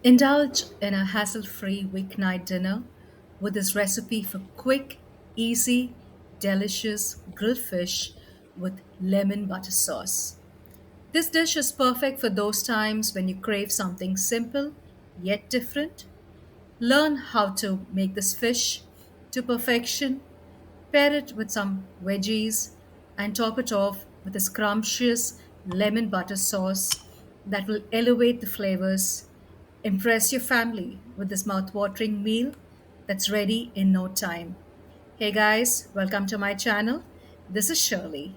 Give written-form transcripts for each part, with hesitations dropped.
Indulge in a hassle free weeknight dinner with this recipe for quick, easy, delicious grilled fish with lemon butter sauce. This dish is perfect for those times when you crave something simple yet different. Learn how to make this fish to perfection, pair it with some veggies, and top it off with a scrumptious lemon butter sauce that will elevate the flavors. Impress your family with this mouth-watering meal that's ready in no time. Hey guys, welcome to my channel. This is Shirley.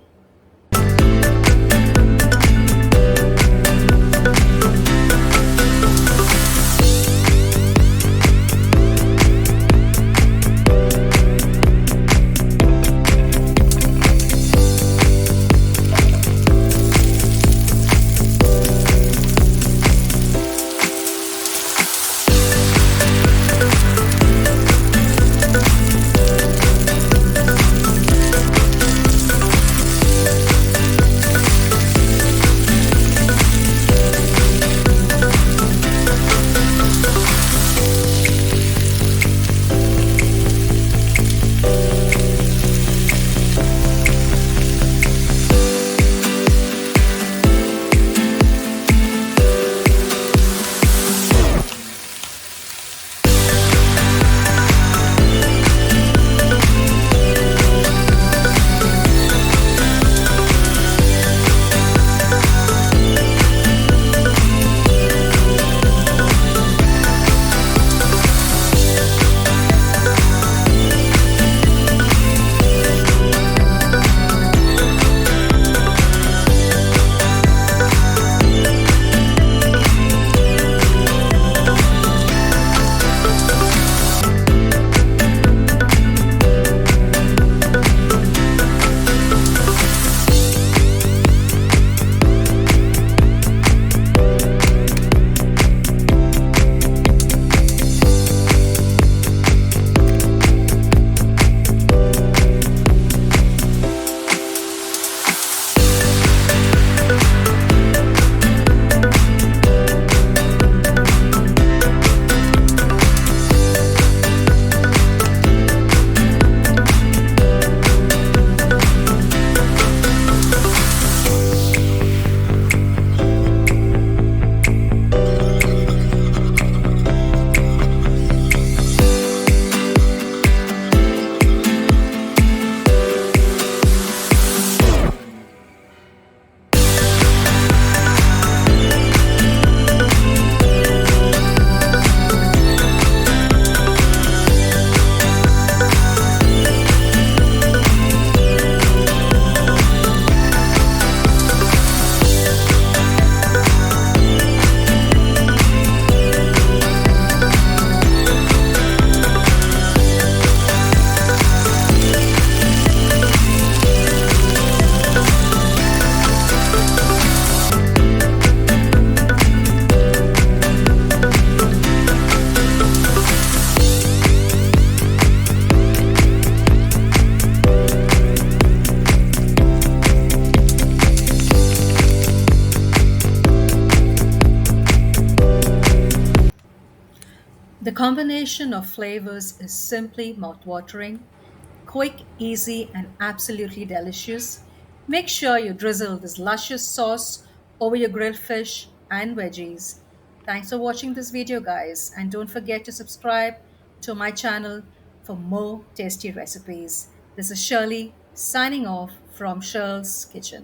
The combination of flavors is simply mouth-watering, quick, easy, and absolutely delicious. Make sure you drizzle this luscious sauce over your grilled fish and veggies. Thanks for watching this video, guys, and don't forget to subscribe to my channel for more tasty recipes. This is Shirley signing off from Shirl's Kitchen.